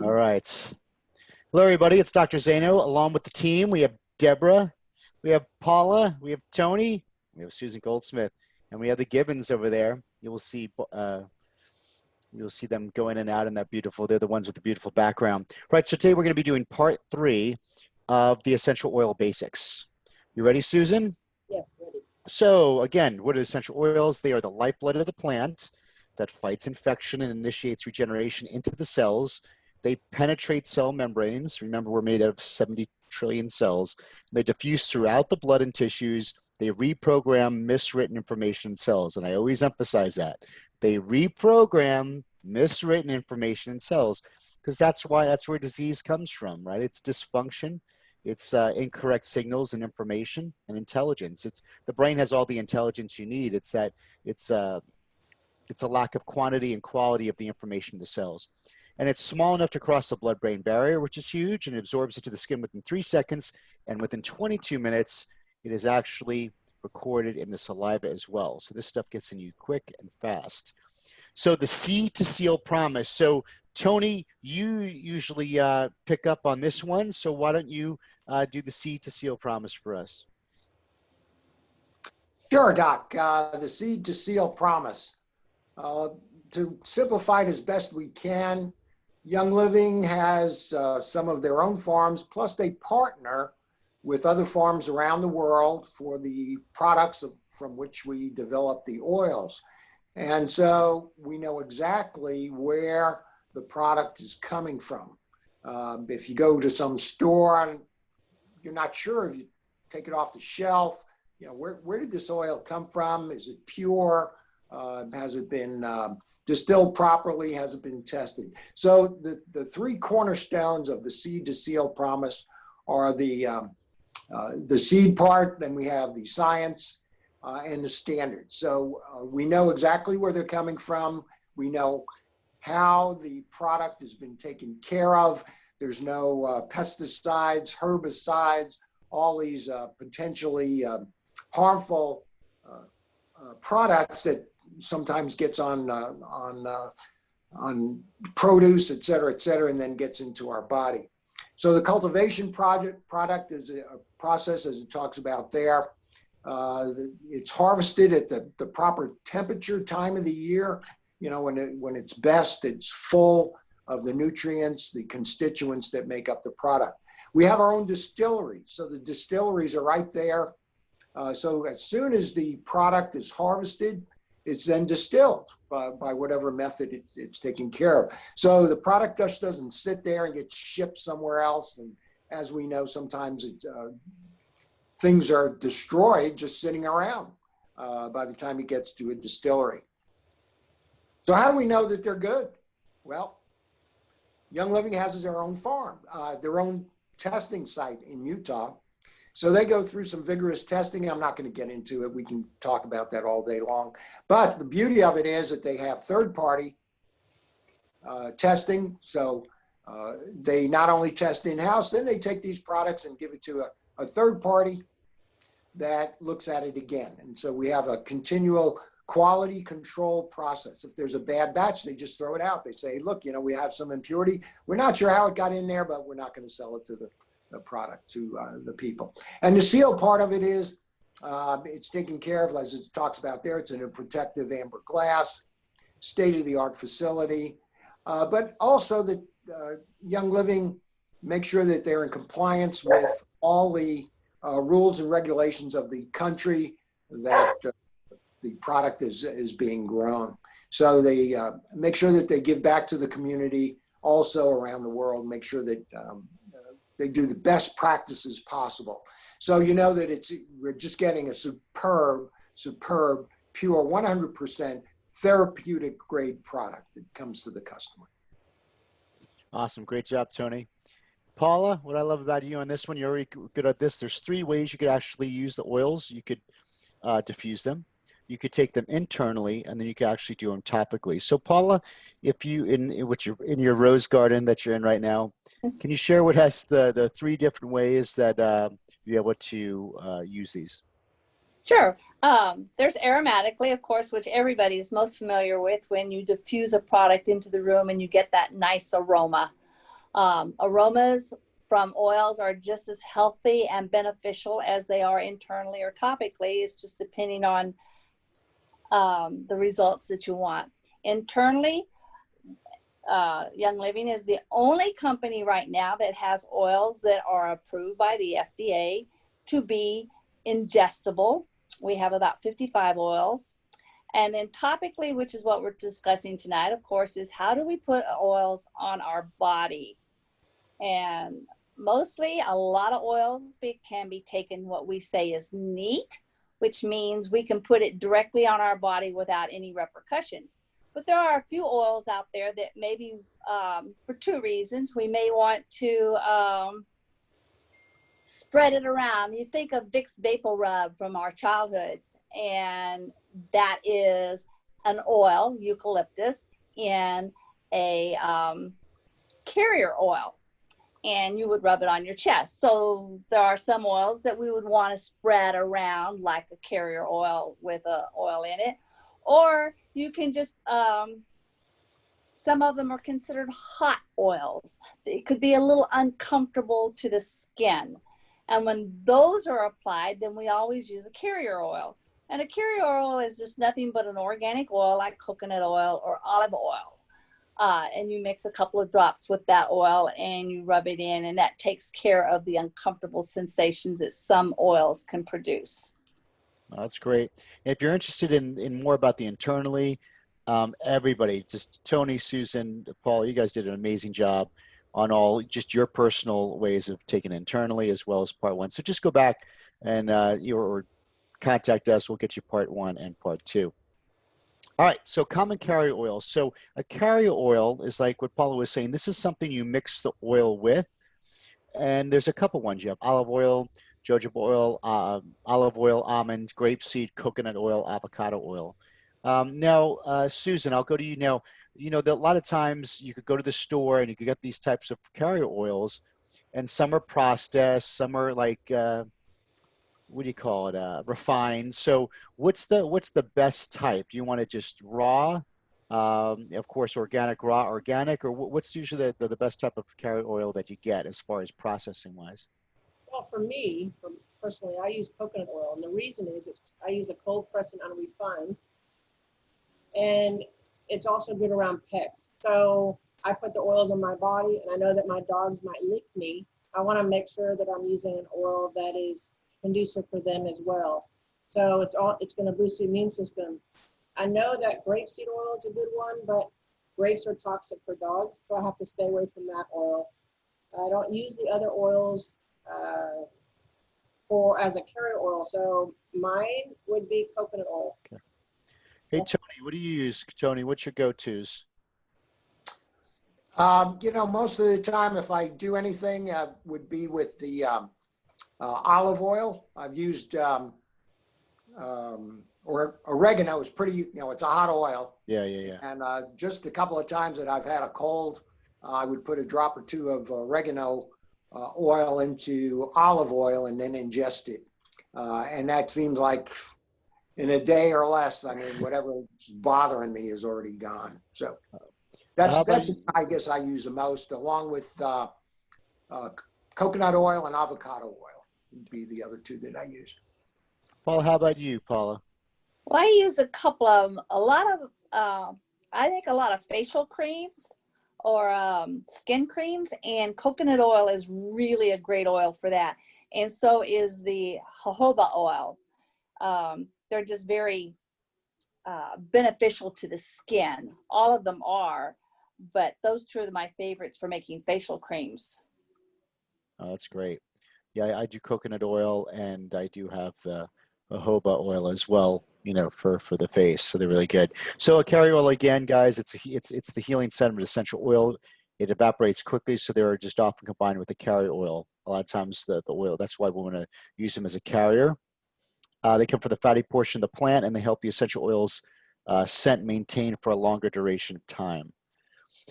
All right. Hello, everybody. It's Dr. Zaino. Along with the team, we have Deborah, we have Paula, we have Tony, we have Susan Goldsmith, and we have the Gibbons over there. You'll see them go in and out in that beautiful. They're the ones with the beautiful background. Right. So today we're going to be doing part 3 of the essential oil basics. You ready, Susan? Yes, ready. So again, what are essential oils? They are the lifeblood of the plant that fights infection and initiates regeneration into the cells. They penetrate cell membranes. Remember, we're made of 70 trillion cells. They diffuse throughout the blood and tissues. They reprogram miswritten information in cells. And I always emphasize that. They reprogram miswritten information in cells because that's where disease comes from, right? It's dysfunction. It's incorrect signals and information and intelligence. The brain has all the intelligence you need. It's a lack of quantity and quality of the information in the cells. And it's small enough to cross the blood-brain barrier, which is huge, and it absorbs into the skin within 3 seconds. And within 22 minutes, it is actually recorded in the saliva as well. So this stuff gets in you quick and fast. So the seed to seal promise. So Tony, you usually pick up on this one. So why don't you do the seed to seal promise for us? Sure, Doc. The seed to seal promise. To simplify it as best we can, Young Living has some of their own farms, plus they partner with other farms around the world for the products from which we develop the oils. And so we know exactly where the product is coming from. If you go to some store and you're not sure, if you take it off the shelf, where did this oil come from? Is it pure? Has it been distilled properly? Has it been tested? So the 3 cornerstones of the seed to seal promise are the seed part, then we have the science, and the standards. So we know exactly where they're coming from. We know how the product has been taken care of. There's no pesticides, herbicides, all these potentially harmful products that sometimes gets on produce, et cetera, and then gets into our body. So the cultivation product is a process, as it talks about there. It's harvested at the proper temperature time of the year. When it's best, it's full of the nutrients, the constituents that make up the product. We have our own distillery, so the distilleries are right there. So as soon as the product is harvested, it's then distilled by whatever method it's taken care of. So the product just doesn't sit there and get shipped somewhere else. And as we know, sometimes things are destroyed just sitting around by the time it gets to a distillery. So how do we know that they're good? Well, Young Living has their own farm, their own testing site in Utah. So they go through some vigorous testing. I'm not going to get into it. We can talk about that all day long. But the beauty of it is that they have third-party testing. So they not only test in-house, then they take these products and give it to a third party that looks at it again. And so we have a continual quality control process. If there's a bad batch, they just throw it out. They say, look, we have some impurity. We're not sure how it got in there, but we're not going to sell it to the product to the people. And the seal part of it is it's taken care of, as it talks about there. It's in a protective amber glass, state-of-the-art facility, but also that Young Living makes sure that they're in compliance with all the rules and regulations of the country that the product is being grown. So they make sure that they give back to the community also around the world, make sure that they do the best practices possible. So that we're just getting a superb, pure, 100% therapeutic grade product that comes to the customer. Awesome. Great job, Tony. Paula, what I love about you on this one, you're already good at this. There's 3 ways you could actually use the oils. You could diffuse them. You could take them internally, and then you could actually do them topically. So Paula, if you, in your rose garden that you're in right now, can you share what has the 3 different ways that you're able to use these? Sure. There's aromatically, of course, which everybody is most familiar with when you diffuse a product into the room and you get that nice aroma. Aromas from oils are just as healthy and beneficial as they are internally or topically. It's just depending on the results that you want. Internally, Young Living is the only company right now that has oils that are approved by the FDA to be ingestible. We have about 55 oils. And then topically, which is what we're discussing tonight, of course, is how do we put oils on our body? And mostly a lot of oils can be taken what we say is neat, which means we can put it directly on our body without any repercussions. But there are a few oils out there that maybe for two reasons. We may want to spread it around. You think of Vicks Vapor Rub from our childhoods, and that is an oil, eucalyptus, in a carrier oil, and you would rub it on your chest. So there are some oils that we would want to spread around like a carrier oil with an oil in it, or you can just some of them are considered hot oils. It could be a little uncomfortable to the skin. And when those are applied, then we always use a carrier oil. And a carrier oil is just nothing but an organic oil like coconut oil or olive oil. And you mix a couple of drops with that oil and you rub it in, and that takes care of the uncomfortable sensations that some oils can produce. That's great. If you're interested in more about the internally, everybody, just Tony, Susan, Paul, you guys did an amazing job on all just your personal ways of taking internally as well as part one. So just go back and or contact us. We'll get you part one and part two. All right, so common carrier oils. So a carrier oil is like what Paula was saying. This is something you mix the oil with, and there's a couple ones. You have olive oil, jojoba oil, olive oil, almond, grapeseed, coconut oil, avocado oil. Now, Susan, I'll go to you now. You know, a lot of times you could go to the store and you could get these types of carrier oils, and some are processed, some are like, what do you call it, refined. So what's the best type? Do you want it just raw? Of course, organic, raw, organic, or what's usually the best type of carrier oil that you get as far as processing wise? Well, for me, personally, I use coconut oil, and the reason is I use a cold press and unrefined, and it's also good around pets. So I put the oils on my body, and I know that my dogs might lick me. I want to make sure that I'm using an oil that is conducive for them as well. So it's going to boost the immune system. I know that grapeseed oil is a good one, but grapes are toxic for dogs, so I have to stay away from that oil. I don't use the other oils as a carrier oil, so mine would be coconut oil. Okay. Hey, Tony, what do you use? Tony, what's your go-tos? You know, most of the time, if I do anything, would be with the olive oil. I've used, or oregano is pretty, you know, it's a hot oil. Yeah, yeah, yeah. And just a couple of times that I've had a cold, I would put a drop or two of oregano oil into olive oil and then ingest it. And that seems like in a day or less, I mean, whatever's bothering me is already gone. So that's I guess I use the most, along with coconut oil and avocado oil would be the other two that I use. Paula, how about you, Paula? Well, I use a lot of facial creams or skin creams, and coconut oil is really a great oil for that. And so is the jojoba oil. They're just very beneficial to the skin. All of them are, but those two are my favorites for making facial creams. Oh, that's great. Yeah, I do coconut oil, and I do have the jojoba oil as well, you know, for the face. So they're really good. So a carrier oil, again, guys, it's the healing sentiment essential oil. It evaporates quickly, so they're just often combined with the carrier oil. A lot of times the oil, that's why we want to use them as a carrier. They come from the fatty portion of the plant, and they help the essential oils scent maintain for a longer duration of time.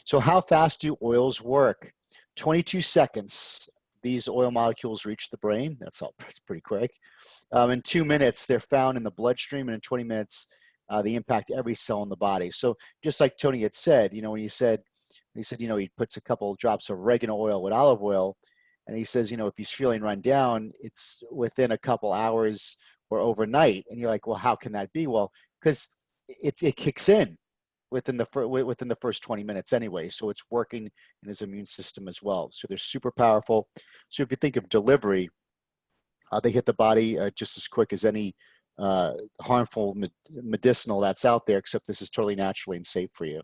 So how fast do oils work? 22 seconds. These oil molecules reach the brain. That's pretty quick. In 2 minutes, they're found in the bloodstream, and in 20 minutes, they impact every cell in the body. So just like Tony had said, you know, when you said he said, he puts a couple of drops of oregano oil with olive oil. And he says, if he's feeling run down, it's within a couple hours or overnight. And you're like, well, how can that be? Well, because it kicks in within the first 20 minutes anyway. So it's working in his immune system as well. So they're super powerful. So if you think of delivery, they hit the body just as quick as any harmful medicinal that's out there, except this is totally naturally and safe for you.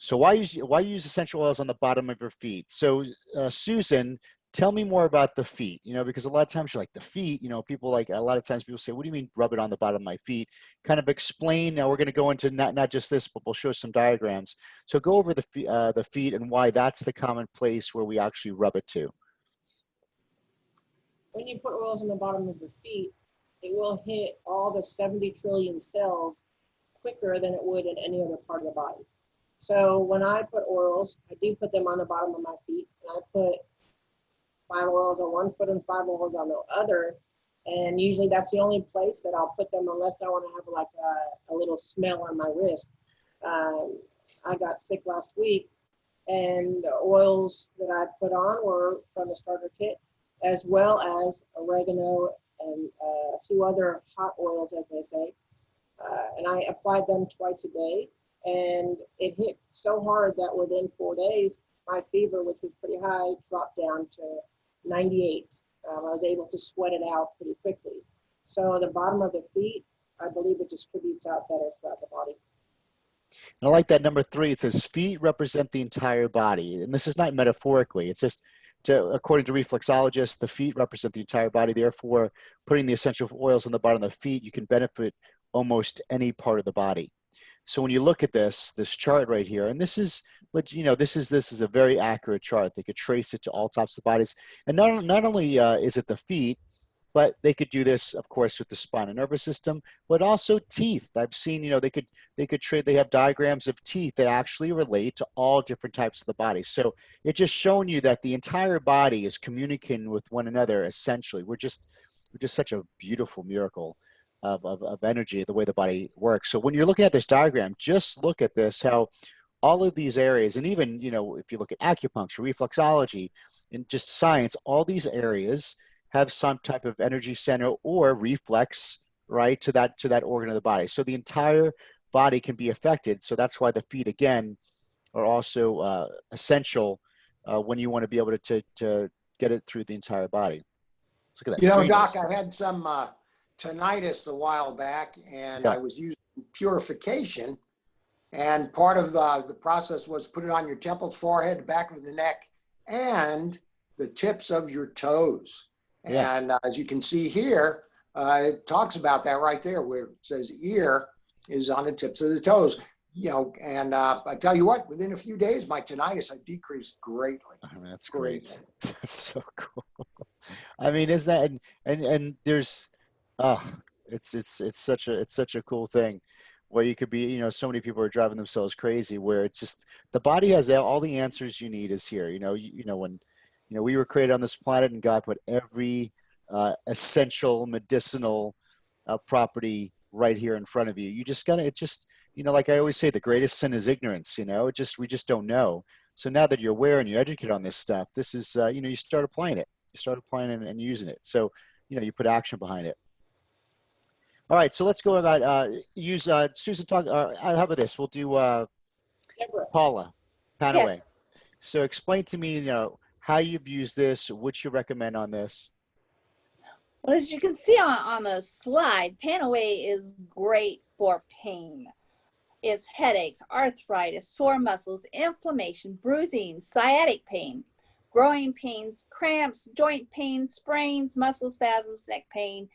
So why use essential oils on the bottom of your feet? So Susan, tell me more about the feet, because a lot of times you're like, the feet, people a lot of times people say, what do you mean rub it on the bottom of my feet? Kind of explain. Now we're going to go into not just this, but we'll show some diagrams. So go over the feet and why that's the common place where we actually rub it to. When you put oils on the bottom of your feet, it will hit all the 70 trillion cells quicker than it would in any other part of the body. So when I put oils, I do put them on the bottom of my feet, and I put 5 oils on one foot and 5 oils on the other. And usually that's the only place that I'll put them unless I want to have like a little smell on my wrist. I got sick last week, and the oils that I put on were from the starter kit, as well as oregano and a few other hot oils, as they say. And I applied them twice a day. And it hit so hard that within 4 days, my fever, which was pretty high, dropped down to 98. I was able to sweat it out pretty quickly. So the bottom of the feet, I believe it distributes out better throughout the body. And I like that number 3. It says feet represent the entire body. And this is not metaphorically. It's just, according to reflexologists, the feet represent the entire body. Therefore, putting the essential oils on the bottom of the feet, you can benefit almost any part of the body. So when you look at this chart right here, and this is a very accurate chart. They could trace it to all tops of bodies. And not only is it the feet, but they could do this, of course, with the spinal nervous system, but also teeth. I've seen, they have diagrams of teeth that actually relate to all different types of the body. So it's just showing you that the entire body is communicating with one another, essentially. We're just such a beautiful miracle of energy, the way the body works. So when you're looking at this diagram, just look at this, how all of these areas, and even, if you look at acupuncture, reflexology, and just science, all these areas have some type of energy center or reflex, right, to that organ of the body. So the entire body can be affected. So that's why the feet, again, are also essential when you want to be able to get it through the entire body. Let's look at that. Doc, I had some tinnitus a while back, and I was using purification, and part of the process was put it on your temples, forehead, back of the neck, and the tips of your toes. Yeah. And as you can see here, it talks about that right there, where it says ear is on the tips of the toes. And I tell you what, within a few days, my tinnitus had decreased greatly. I mean, that's great. That's so cool. I mean, is that and there's it's such a cool thing where you could be, so many people are driving themselves crazy, where it's just the body has all the answers you need is here. When we were created on this planet and God put every essential medicinal property right here in front of you. You just gotta, like I always say, the greatest sin is ignorance. We just don't know. So now that you're aware and you're educated on this stuff, this is, you start applying it. You start applying it and using it. So, you put action behind it. All right, so let's go about Susan. Talk. How about this? We'll do Paula Panaway. Yes. So explain to me, how you've used this, what you recommend on this. Well, as you can see on the slide, Panaway is great for pain. It's headaches, arthritis, sore muscles, inflammation, bruising, sciatic pain, growing pains, cramps, joint pain, sprains, muscle spasms, neck pain.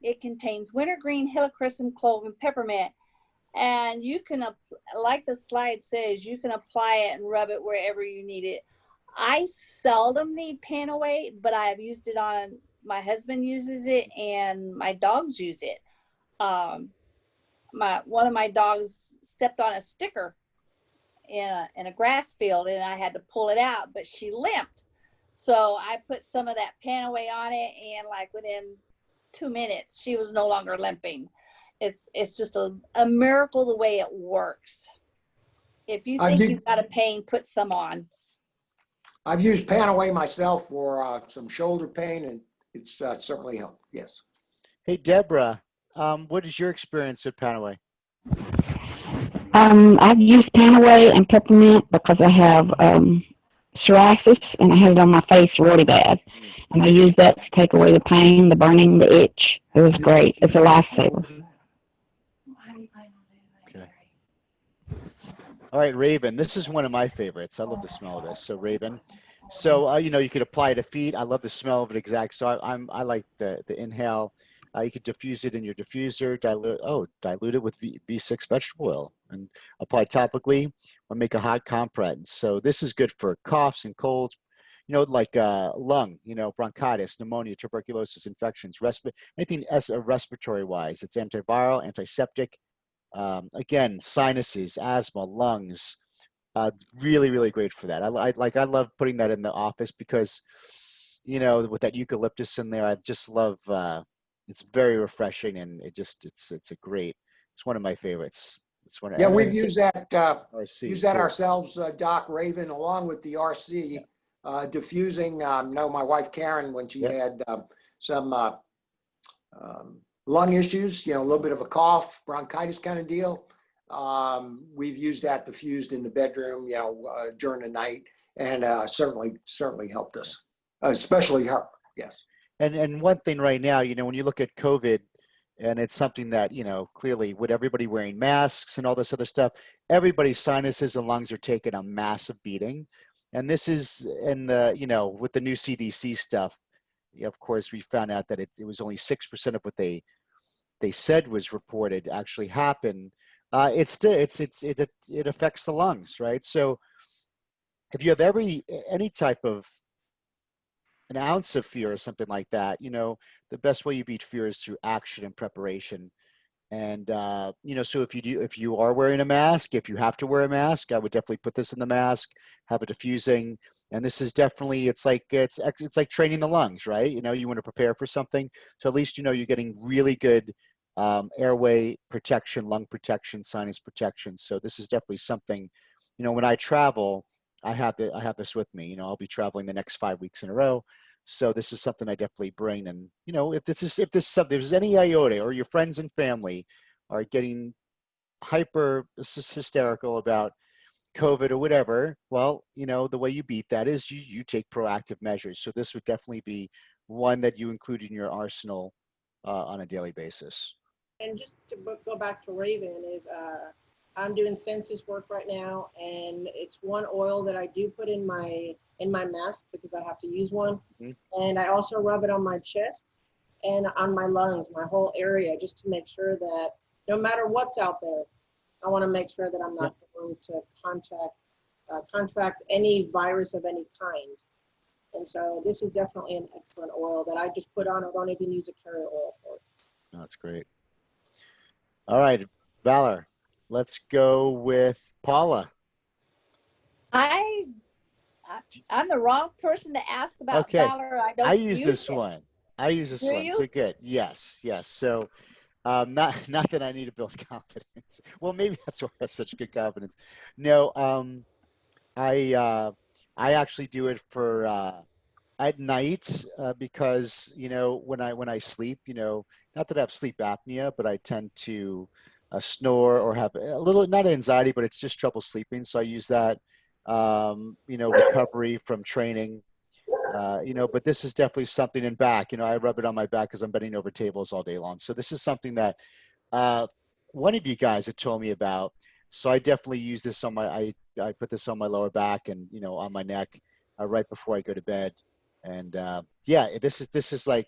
It contains wintergreen, helichrysum, clove, and peppermint. And you can, like the slide says, you can apply it and rub it wherever you need it. I seldom need Panaway, but I have used it on, my husband uses it and my dogs use it. One of my dogs stepped on a sticker in a grass field and I had to pull it out, but she limped. So I put some of that Panaway on it, and like within 2 minutes, she was no longer limping. It's just a miracle the way it works. If you I've think u- you've got a pain, put some on. I've used Panaway myself for some shoulder pain, and it's certainly helped. Yes. Hey, Deborah, what is your experience with Panaway? I've used Panaway and peppermint because I have psoriasis and I had it on my face really bad. And I used that to take away the pain, the burning, the itch. It was great. It's a lifesaver. Okay. All right, Raven. This is one of my favorites. I love the smell of this. So Raven. So you know, you could apply it to feet. I love the smell of it. Exact. So I like the inhale. You could diffuse it in your diffuser. Dilute it with B6 vegetable oil and apply topically or make a hot compress. So this is good for coughs and colds. You know, like lung, you know, bronchitis, pneumonia, tuberculosis, infections, anything respiratory wise. It's antiviral, antiseptic. Again, sinuses, asthma, lungs. Really, really great for that. I love putting that in the office because, you know, with that eucalyptus in there, I just love. It's very refreshing, and it's it's one of my favorites. It's one. Yeah, we've And used that RC used that too. ourselves, Doc Raven, along with the RC diffusing. No, my wife Karen, when she Yep. had some lung issues, you know, a little bit of a cough, bronchitis kind of deal. We've used that diffused in the bedroom, you know, during the night, and certainly helped us, especially her. Yes. And one thing right now, you know, when you look at COVID, and it's something that, you know, clearly with everybody wearing masks and all this other stuff, everybody's sinuses and lungs are taking a massive beating. And this is, and you know, with the new CDC stuff, of course, we found out that it was only 6% of what they said was reported actually happened. It's still, it affects the lungs, right? So if you have any type of an ounce of fear or something like that, you know, the best way you beat fear is through action and preparation. And you know, so if you are wearing a mask, if you have to wear a mask, I would definitely put this in the mask, have it diffusing. And this is definitely, it's like training the lungs, right? You know, you want to prepare for something, so at least you know you're getting really good airway protection, lung protection, sinus protection. So this is definitely something, you know, when I travel, I have this with me. You know, I'll be traveling the next 5 weeks in a row. So this is something I definitely bring. And, you know, if there's any iota or your friends and family are getting hyper hysterical about COVID or whatever, well, you know, the way you beat that is you take proactive measures. So this would definitely be one that you include in your arsenal on a daily basis. And just to go back to Raven is I'm doing census work right now, and it's one oil that I do put in my mask because I have to use one. Mm-hmm. And I also rub it on my chest and on my lungs, my whole area, just to make sure that no matter what's out there, I want to make sure that I'm not going to contract any virus of any kind. And so this is definitely an excellent oil that I just put on. I don't even use a carrier oil for it. Oh, that's great. All right, Valor, let's go with Paula. I'm the wrong person to ask about Okay. Valor. I don't I use this it. one. I use this Do one. you? So good. Yes. So not that I need to build confidence. Well, maybe that's why I have such good confidence. No, I actually do it for at night because, you know, when I sleep, you know, not that I have sleep apnea, but I tend to snore or have a little, not anxiety, but it's just trouble sleeping. So I use that. You know, recovery from training. You know, but this is definitely something in back. You know, I rub it on my back because I'm bending over tables all day long. So this is something that one of you guys had told me about. So I definitely use this on I put this on my lower back and, you know, on my neck right before I go to bed. And yeah, this is like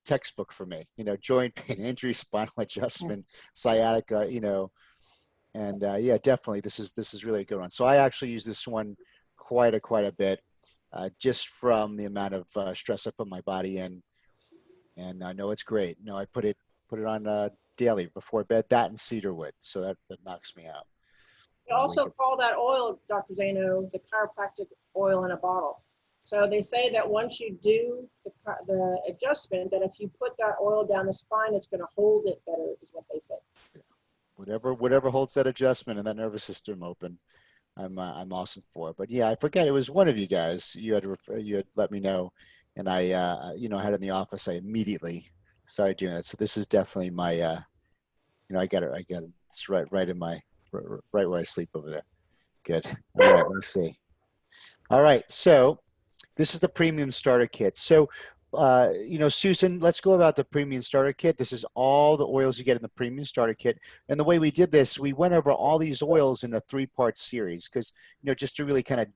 textbook for me. You know, joint pain, injury, spinal adjustment, sciatica. You know, and yeah, definitely this is really a good one. So I actually use this one quite a bit. Just from the amount of stress I put my body in, and I know it's great. No, I put it on daily before bed. That and cedarwood, so that knocks me out. They also call that oil, Dr. Zaino, the chiropractic oil in a bottle. So they say that once you do the adjustment, that if you put that oil down the spine, it's going to hold it better, is what they say. Whatever holds that adjustment and that nervous system open. I'm awesome for. But yeah, I forget it was one of you guys. You had let me know, and I had it in the office. I immediately started doing that. So this is definitely my I got it. It's right in my right where I sleep over there. Good. All right. Let's see. All right. So this is the premium starter kit. So, Susan, let's go about the premium starter kit. This is all the oils you get in the premium starter kit. And the way we did this, we went over all these oils in a 3-part series because, just to really kind of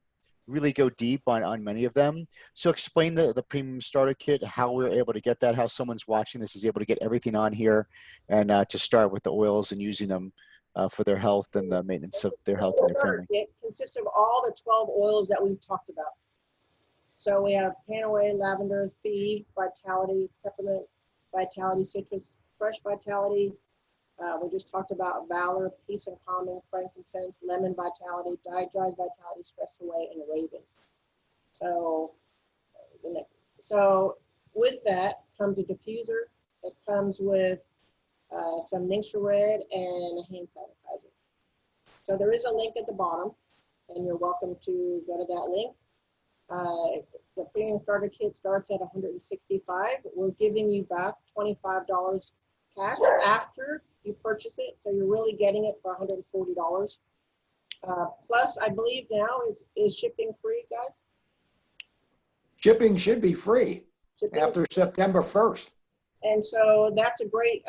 really go deep on many of them. So explain the premium starter kit, how we're able to get that, how someone's watching this is able to get everything on here, and to start with the oils and using them for their health and the maintenance of their health and their family. It consists of all the 12 oils that we've talked about. So we have Panaway, lavender, tea, vitality, peppermint, vitality, citrus, fresh vitality. We just talked about Valor, peace and calming, frankincense, lemon vitality, dry vitality, stress away, and raven. So with that comes a diffuser. It comes with some Ningxia Red and a hand sanitizer. So there is a link at the bottom, and you're welcome to go to that link. The premium starter kit starts at $165. We're giving you back $25 cash after you purchase it, so you're really getting it for $140. Plus, I believe now is shipping free, guys? Shipping should be free Shipping after September 1st. And so that's a great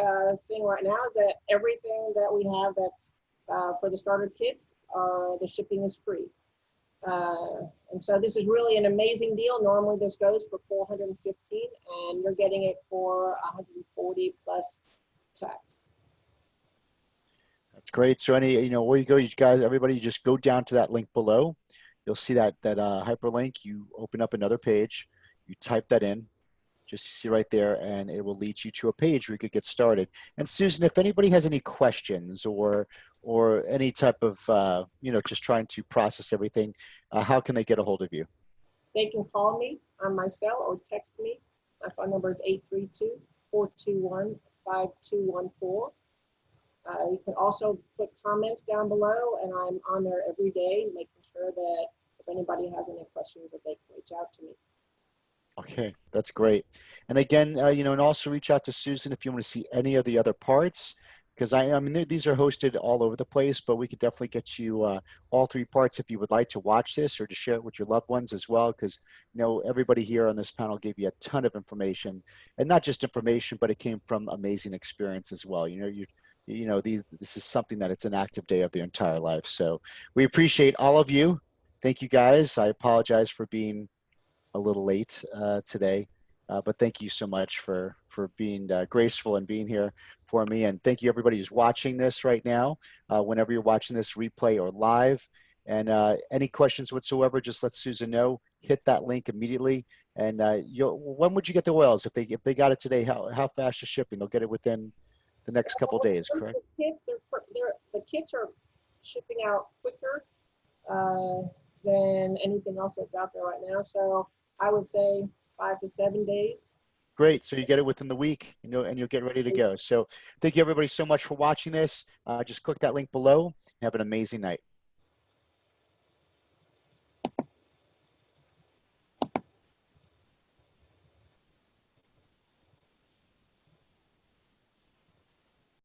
thing right now is that everything that we have that's for the starter kits, the shipping is free. And so this is really an amazing deal. Normally this goes for $415 and you're getting it for $140 plus tax. That's great. So where you go, you guys, everybody, just go down to that link below. You'll see that hyperlink. You open up another page, you type that in, just see right there, and it will lead you to a page where you could get started. And Susan, if anybody has any questions or any type of, just trying to process everything, how can they get a hold of you? They can call me on my cell or text me. My phone number is 832-421-5214. You can also put comments down below, and I'm on there every day, making sure that if anybody has any questions, that they can reach out to me. Okay, that's great. And again, and also reach out to Susan if you want to see any of the other parts, because I mean, these are hosted all over the place, but we could definitely get you all 3 parts if you would like to watch this or to share it with your loved ones as well, because, everybody here on this panel gave you a ton of information, and not just information, but it came from amazing experience as well. This is something that it's an active day of their entire life. So we appreciate all of you. Thank you guys. I apologize for being a little late today, but thank you so much for being graceful and being here for me. And thank you everybody who's watching this right now, whenever you're watching this replay or live. And any questions whatsoever, just let Susan know. Hit that link immediately. And when would you get the oils? If they got it today, how fast is shipping? They'll get it within the next couple of days, correct? The kits are shipping out quicker than anything else that's out there right now. So I would say 5 to 7 days. Great. So you get it within the week, and you'll get ready to go. So thank you everybody so much for watching this. Just click that link below. Have an amazing night.